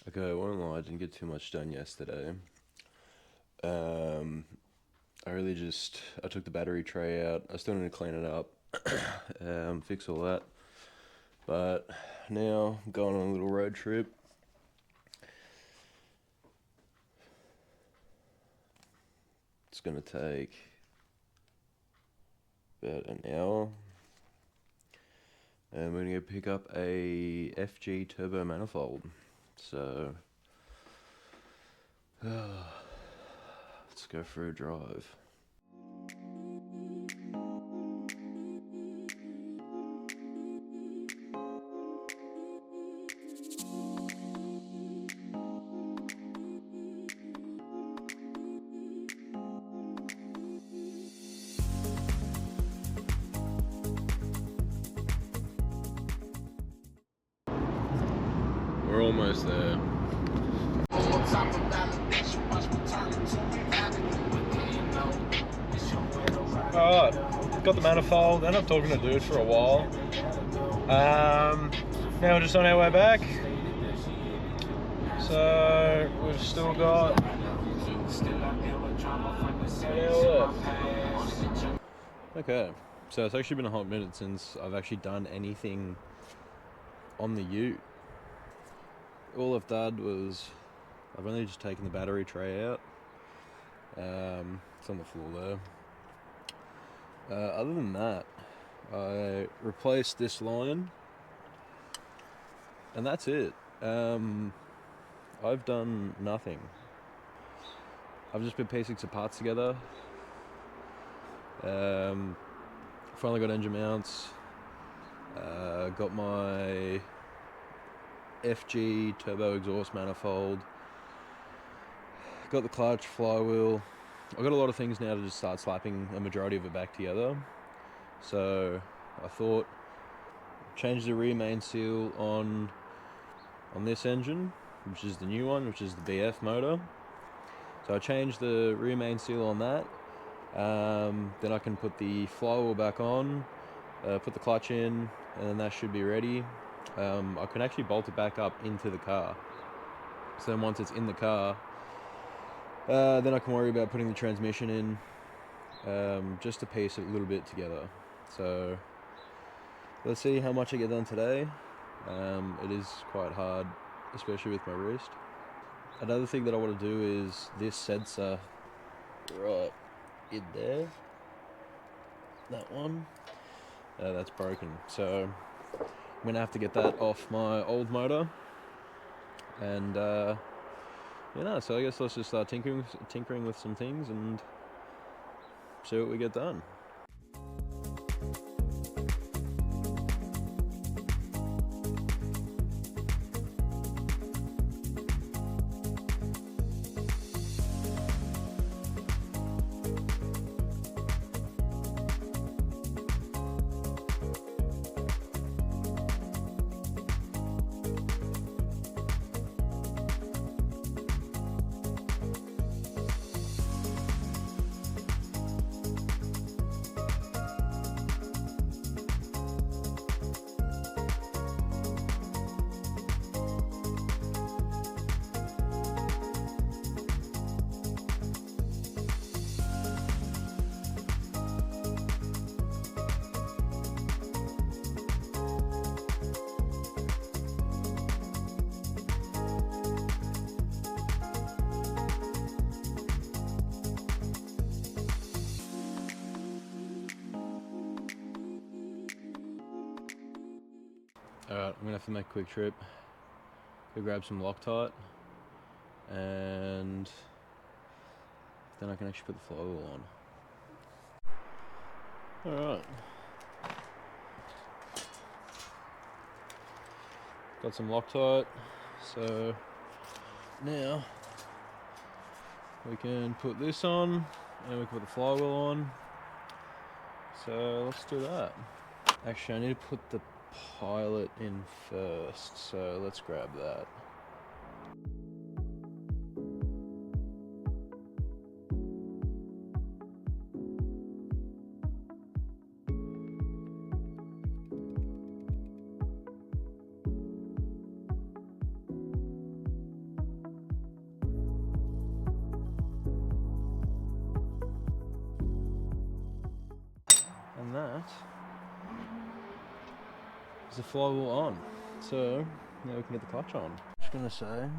Okay, I won't lie, I didn't get too much done yesterday. Um, I took the battery tray out. I still need to clean it up, fix all that. But now I'm going on a little road trip. It's gonna take about an hour. And we're gonna go pick up a FG turbo manifold. So, let's go for a drive. We're almost there. Alright, got the manifold, ended up talking to dude for a while. Now we're just on our way back. So we've still got Okay, so it's actually been a hot minute since I've actually done anything on the Ute. All I've done was, I've only just taken the battery tray out. It's on the floor there. Other than that, I replaced this line, and that's it. I've done nothing. I've just been piecing some parts together. Finally got engine mounts. Got my FG turbo exhaust manifold. Got the clutch, flywheel. I've got a lot of things now to just start slapping a majority of it back together. So I thought, change the rear main seal on this engine, which is the new one, which is the BF motor. So I changed the rear main seal on that. Then I can put the flywheel back on, put the clutch in, and then that should be ready. I can actually bolt it back up into the car. So then once it's in the car, then I can worry about putting the transmission in, just to piece it a little bit together. So let's see how much I get done today. It is quite hard, especially with my wrist. Another thing that I want to do is this sensor right in there. That one. That's broken. So I'm going to have to get that off my old motor. And so I guess let's just start tinkering with some things and see what we get done. Alright, I'm gonna have to make a quick trip. Go grab some Loctite, and then I can actually put the flywheel on. Alright. Got some Loctite, so now we can put this on, and we can put the flywheel on. So let's do that. Actually, I need to put the pilot in first, so let's grab that. that is the flywheel on. So now we can get the clutch on. Just gonna say,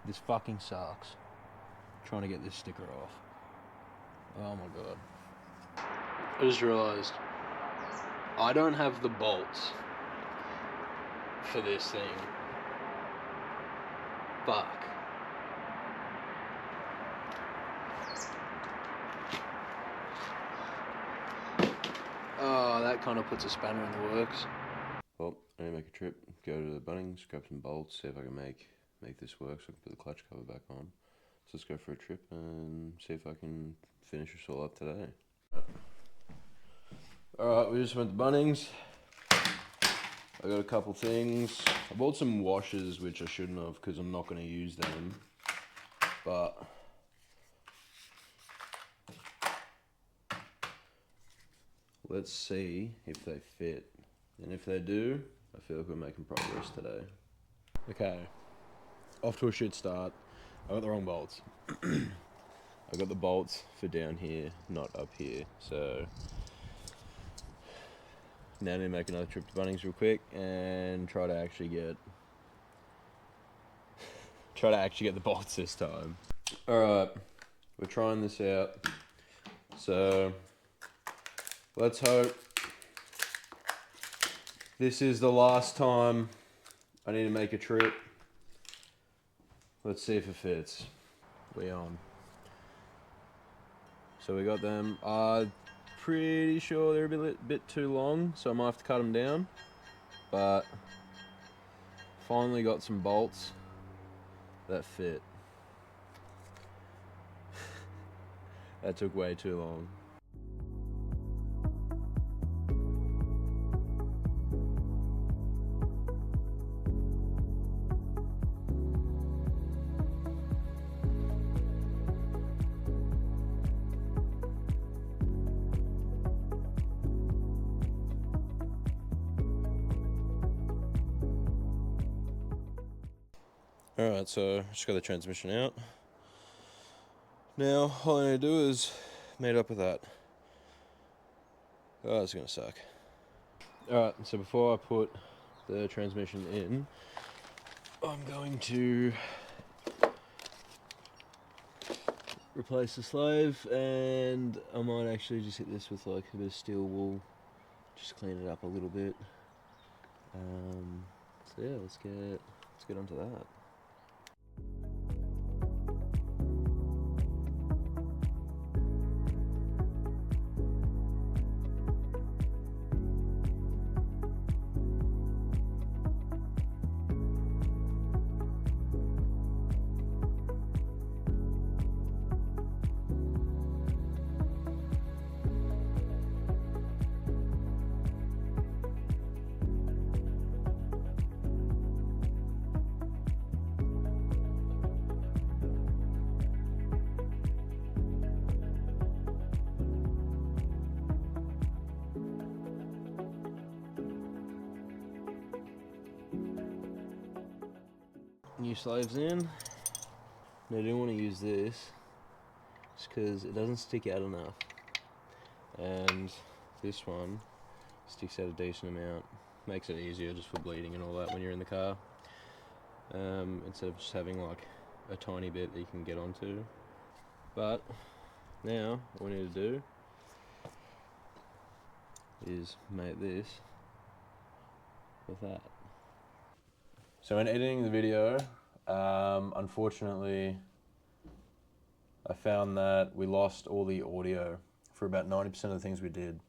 this fucking sucks. Trying to get this sticker off. Oh my god. I just realised I don't have the bolts for this thing. Fuck. Oh, that kind of puts a spanner in the works. Well, I need to make a trip, go to the Bunnings, grab some bolts, see if I can make this work so I can put the clutch cover back on. So let's go for a trip and see if I can finish this all up today. Alright, we just went to Bunnings. I got a couple things. I bought some washers, which I shouldn't have because I'm not going to use them. But let's see if they fit. And if they do, I feel like we're making progress today. Okay, off to a shit start. I got the wrong bolts. I got the bolts for down here, not up here. So now I need to make another trip to Bunnings real quick and try to actually get the bolts this time. Alright, we're trying this out. So let's hope this is the last time I need to make a trip. Let's see if it fits. We on. So we got them. Pretty sure they're a bit too long, so I might have to cut them down. But finally got some bolts that fit. That took way too long. Alright, so just got the transmission out. Now all I need to do is mate up with that. Oh, it's gonna suck. Alright, so before I put the transmission in, I'm going to replace the slave, and I might actually just hit this with like a bit of steel wool, just clean it up a little bit. So yeah, let's get onto that. New slaves in. Now I do want to use this just because it doesn't stick out enough, and this one sticks out a decent amount. Makes it easier just for bleeding and all that when you're in the car, instead of just having like a tiny bit that you can get onto. But now what we need to do is mate this with that. So in editing the video, unfortunately, I found that we lost all the audio for about 90% of the things we did.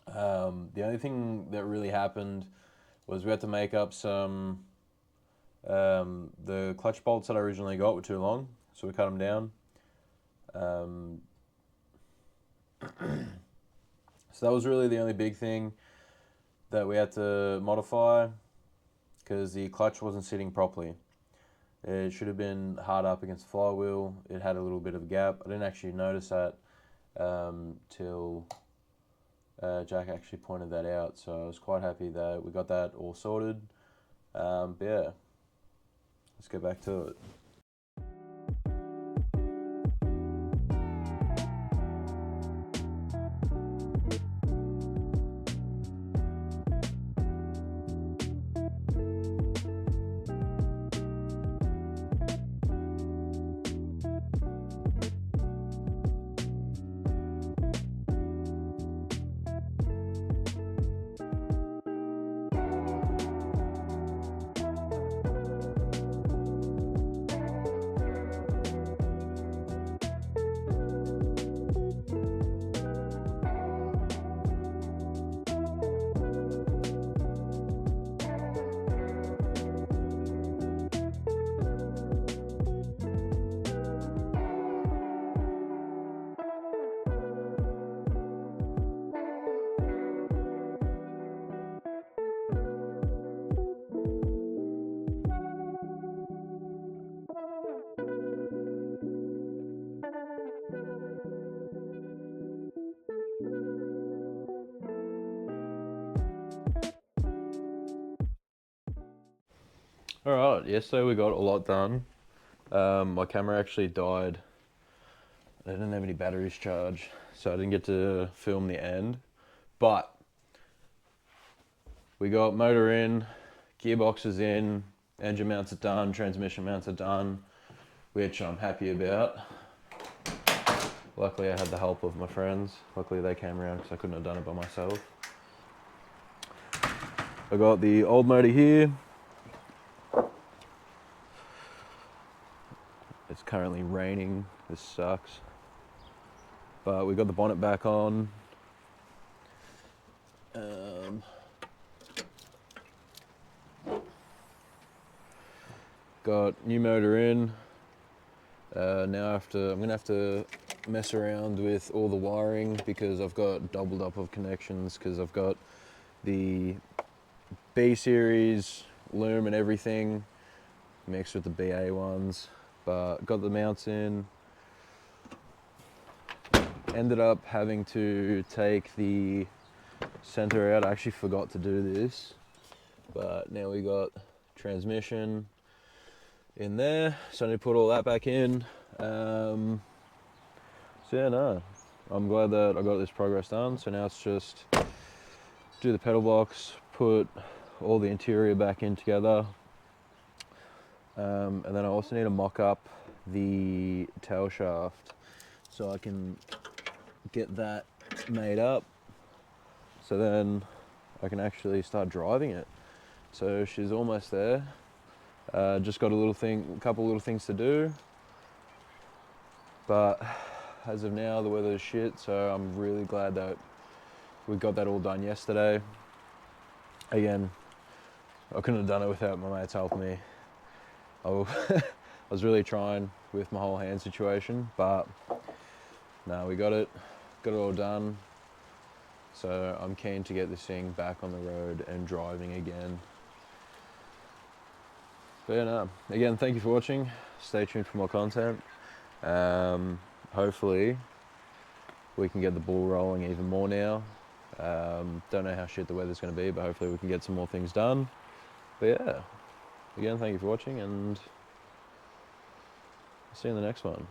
The only thing that really happened was we had to make up some, the clutch bolts that I originally got were too long, so we cut them down. So that was really the only big thing that we had to modify, because the clutch wasn't sitting properly. It should have been hard up against the flywheel. It had a little bit of a gap. I didn't actually notice that till Jack actually pointed that out, so I was quite happy that we got that all sorted. But yeah, let's get back to it. Alright, yesterday we got a lot done. My camera actually died. I didn't have any batteries charged, so I didn't get to film the end. But we got motor in, gearbox is in, engine mounts are done, transmission mounts are done, which I'm happy about. Luckily I had the help of my friends. Luckily they came around because I couldn't have done it by myself. I got the old motor here. It's currently raining, this sucks. But we got the bonnet back on. Got new motor in. Now I'm gonna have to mess around with all the wiring because I've got doubled up of connections because I've got the B series loom and everything mixed with the BA ones, but got the mounts in. Ended up having to take the center out. I actually forgot to do this, but now we got transmission in there, so I need to put all that back in. So yeah, no, I'm glad that I got this progress done. So now it's just do the pedal box, put all the interior back in together, and then I also need to mock up the tail shaft so I can get that made up, so then I can actually start driving it. So she's almost there. Just got a couple little things to do, but as of now the weather is shit, so I'm really glad that we got that all done yesterday. Again, I couldn't have done it without my mates helping me. I was really trying with my whole hand situation, but no, we got it all done. So I'm keen to get this thing back on the road and driving again. But yeah, no, again, thank you for watching. Stay tuned for more content. Hopefully we can get the ball rolling even more now. Don't know how shit the weather's going to be, but hopefully we can get some more things done. But yeah, again, thank you for watching, and I'll see you in the next one.